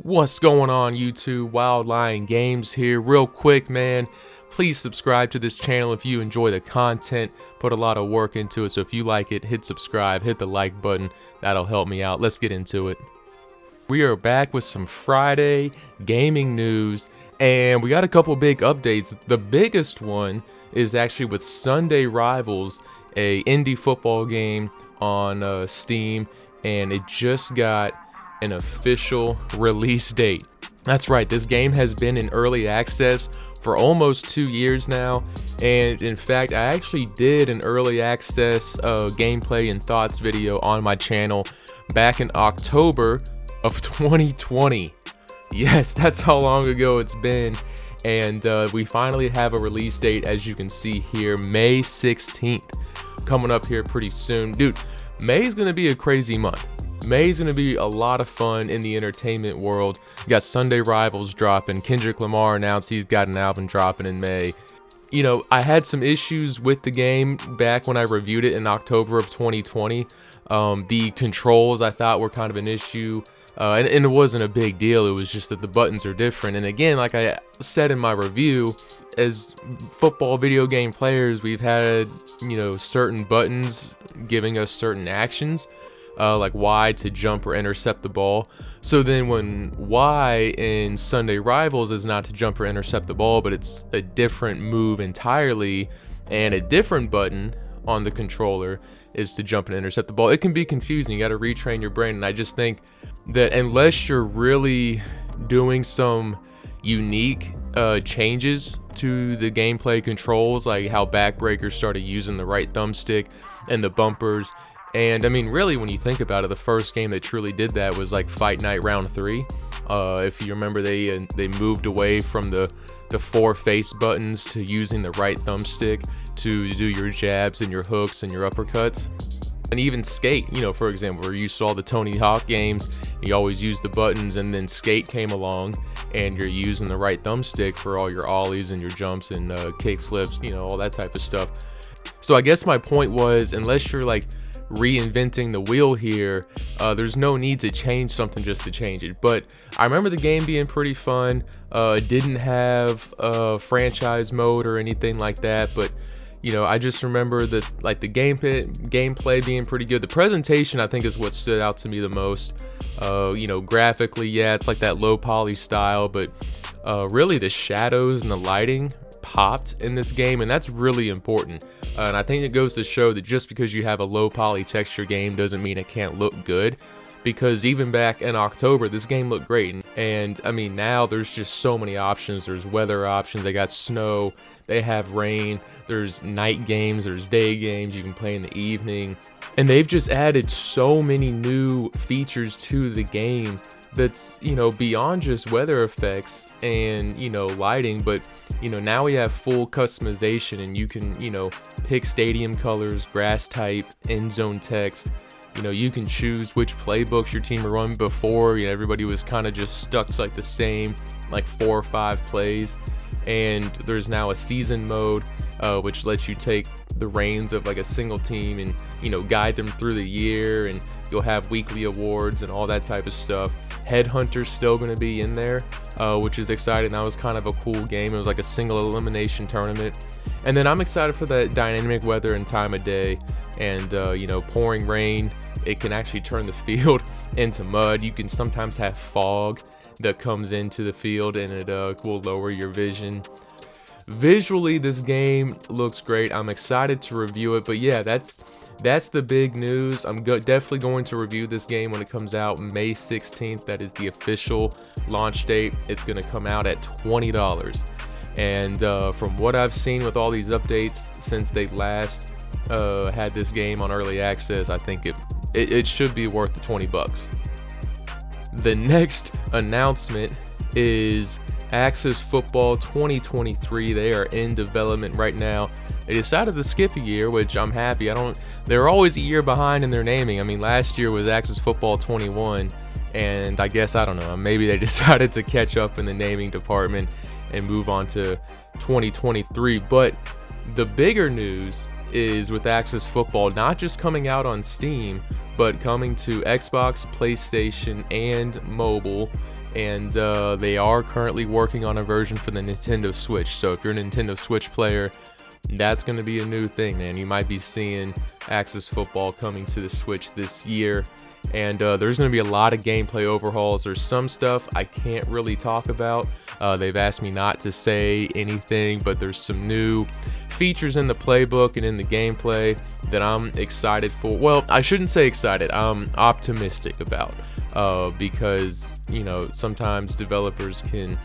What's going on YouTube? WildLion Games here. Real quick, man, please subscribe to this channel if you enjoy the content. Put a lot of work into it, so if you like it, hit subscribe, hit the like button. That'll help me out. Let's get into it. We are back with some Friday gaming news, and we got a couple big updates. The biggest one is actually with Sunday Rivals, a indie football game on Steam, and it just got an official release date. That's right, this game has been in early access for almost 2 years now, and in fact I actually did an early access gameplay and thoughts video on my channel back in October of 2020. Yes, that's how long ago it's been, and we finally have a release date, as you can see here, May 16th, coming up here pretty soon. Dude, May is gonna be a crazy month. May's gonna be a lot of fun in the entertainment world. You got Sunday Rivals dropping. Kendrick Lamar announced he's got an album dropping in May. You know, I had some issues with the game back when I reviewed it in October of 2020. The controls I thought were kind of an issue, and it wasn't a big deal. It was just that the buttons are different. And again, like I said in my review, as football video game players, we've had, you know, certain buttons giving us certain actions. Like Y to jump or intercept the ball. So then when Y in Sunday Rivals is not to jump or intercept the ball, but it's a different move entirely, and a different button on the controller is to jump and intercept the ball, it can be confusing. You got to retrain your brain, and I just think that unless you're really doing some unique changes to the gameplay controls, like how backbreakers started using the right thumbstick and the bumpers. And I mean, really, when you think about it, the first game that truly did that was like Fight Night Round 3. If you remember, they moved away from the 4 face buttons to using the right thumbstick to do your jabs and your hooks and your uppercuts. And even Skate, you know, for example, where you saw the Tony Hawk games, you always use the buttons, and then Skate came along and you're using the right thumbstick for all your ollies and your jumps and kick flips, you know, all that type of stuff. So I guess my point was, unless you're like reinventing the wheel here, there's no need to change something just to change it. But I remember the game being pretty fun. It didn't have franchise mode or anything like that, but you know, I just remember that, like, the gameplay being pretty good. The presentation, I think, is what stood out to me the most. You know, graphically, yeah, it's like that low poly style, but really the shadows and the lighting popped in this game, and that's really important. And I think it goes to show that just because you have a low poly texture game doesn't mean it can't look good, because even back in October this game looked great. And I mean, now there's just so many options. There's weather options, they got snow, they have rain, there's night games, there's day games, you can play in the evening, and they've just added so many new features to the game that's, you know, beyond just weather effects and, you know, lighting. But you know, now we have full customization, and you can, you know, pick stadium colors, grass type, end zone text. You know, you can choose which playbooks your team are running. Before, you know, everybody was kind of just stuck to like the same like 4 or 5 plays. And there's now a season mode, which lets you take the reins of like a single team and, you know, guide them through the year, and you'll have weekly awards and all that type of stuff. Headhunter's still going to be in there, which is exciting. That was kind of a cool game. It was like a single elimination tournament. And then I'm excited for the dynamic weather and time of day, and you know, pouring rain. It can actually turn the field into mud. You can sometimes have fog that comes into the field, and it will lower your vision. Visually, this game looks great. I'm excited to review it. But yeah, that's the big news. I'm definitely going to review this game when it comes out May 16th. That is the official launch date. It's going to come out at $20. And from what I've seen with all these updates since they last had this game on early access, I think it should be worth the 20 bucks. The next announcement is Axis Football 2023. They are in development right now. They decided to skip a year, which I'm happy. They're always a year behind in their naming. I mean, last year was Axis Football 21, and I guess, I don't know, maybe they decided to catch up in the naming department and move on to 2023. But the bigger news is with Axis Football not just coming out on Steam, but coming to Xbox, PlayStation, and mobile and they are currently working on a version for the Nintendo Switch. So if you're a Nintendo Switch player, that's going to be a new thing, man. You might be seeing Axis Football coming to the Switch this year. And there's going to be a lot of gameplay overhauls. There's some stuff I can't really talk about. They've asked me not to say anything, but there's some new features in the playbook and in the gameplay that I'm excited for. Well, I shouldn't say excited. I'm optimistic about because, you know, sometimes developers can,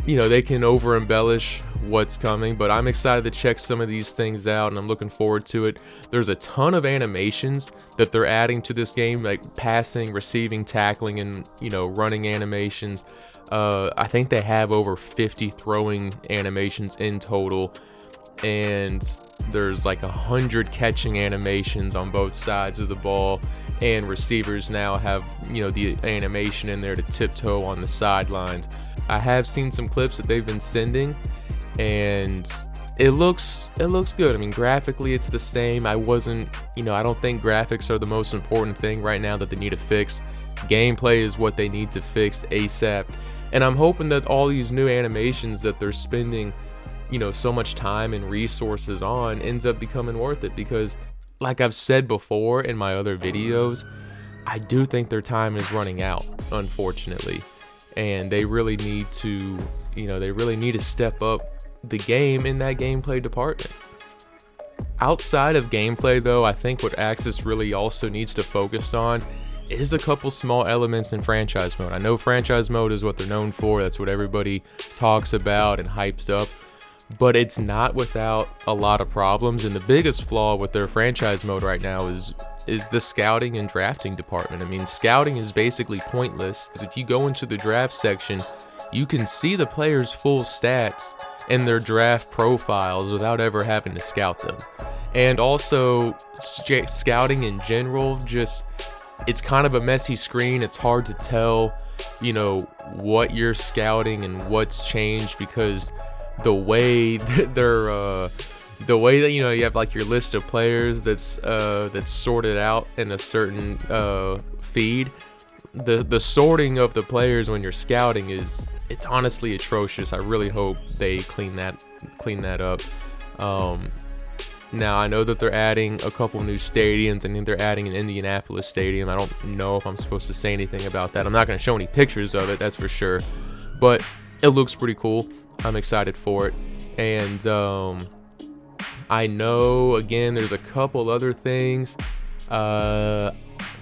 you know, they can over embellish what's coming, but I'm excited to check some of these things out, and I'm looking forward to it. There's a ton of animations that they're adding to this game, like passing, receiving, tackling, and, you know, running animations. I think they have over 50 throwing animations in total, and there's like 100 catching animations on both sides of the ball, and receivers now have, you know, the animation in there to tiptoe on the sidelines. I have seen some clips that they've been sending, and it looks good. I mean, graphically it's the same. I don't think graphics are the most important thing right now that they need to fix. Gameplay is what they need to fix ASAP, and I'm hoping that all these new animations that they're spending, you know, so much time and resources on ends up becoming worth it, because like I've said before in my other videos, I do think their time is running out, unfortunately. And they really need to, you know, step up the game in that gameplay department. Outside of gameplay, though, I think what Axis really also needs to focus on is a couple small elements in franchise mode. I know franchise mode is what they're known for. That's what everybody talks about and hypes up. But it's not without a lot of problems. And the biggest flaw with their franchise mode right now is the scouting and drafting department. I mean, scouting is basically pointless, because if you go into the draft section, you can see the players' full stats and their draft profiles without ever having to scout them. And also, scouting in general, it's kind of a messy screen. It's hard to tell, you know, what you're scouting and what's changed, because the way that, you know, you have like your list of players that's sorted out in a certain feed. The sorting of the players when you're scouting it's honestly atrocious. I really hope they clean that up. Now I know that they're adding a couple new stadiums. I think they're adding an Indianapolis stadium. I don't know if I'm supposed to say anything about that. I'm not going to show any pictures of it, that's for sure, but it looks pretty cool. I'm excited for it. And I know, again, there's a couple other things that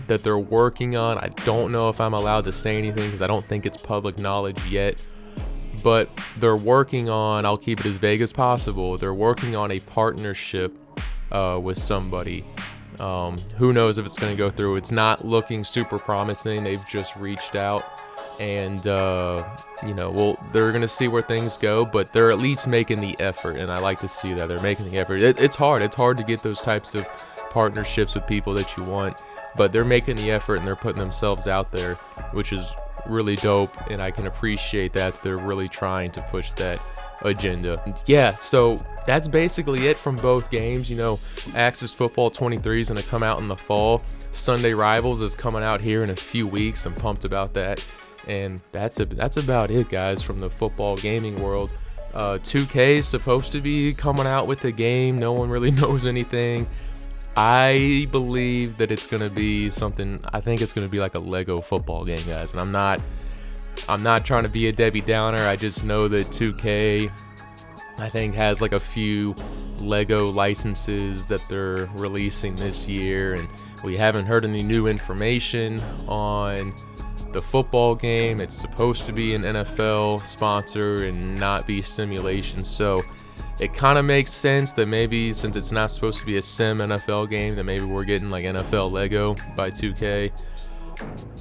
they're working on. I don't know if I'm allowed to say anything because I don't think it's public knowledge yet, but they're working on, I'll keep it as vague as possible, they're working on a partnership with somebody. Who knows if it's going to go through. It's not looking super promising. They've just reached out, and you know, well, they're gonna see where things go, but they're at least making the effort, and I like to see that they're making the effort. It's hard to get those types of partnerships with people that you want, but they're making the effort and they're putting themselves out there, which is really dope, and I can appreciate that they're really trying to push that agenda. Yeah, so that's basically it from both games. You know, Axis Football 23 is gonna come out in the fall. Sunday Rivals is coming out here in a few weeks. I'm pumped about that. And that's about it, guys, from the football gaming world. 2K is supposed to be coming out with the game. No one really knows anything. I believe that it's gonna be something. I think it's gonna be like a Lego football game, guys. And I'm not trying to be a Debbie Downer. I just know that 2K, I think, has like a few Lego licenses that they're releasing this year, and we haven't heard any new information on the football game. It's supposed to be an NFL sponsor and not be simulation, so it kind of makes sense that maybe, since it's not supposed to be a sim NFL game, that maybe we're getting like NFL Lego by 2K.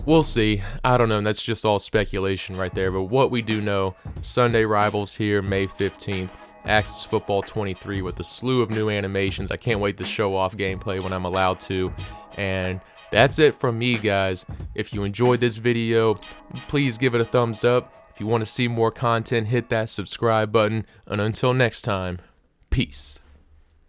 We'll see. I don't know. That's just all speculation right there. But what we do know, Sunday Rivals here, May 15th. Axis Football 23 with a slew of new animations. I can't wait to show off gameplay when I'm allowed to. And that's it from me, guys. If you enjoyed this video, please give it a thumbs up. If you want to see more content, hit that subscribe button. And until next time, peace.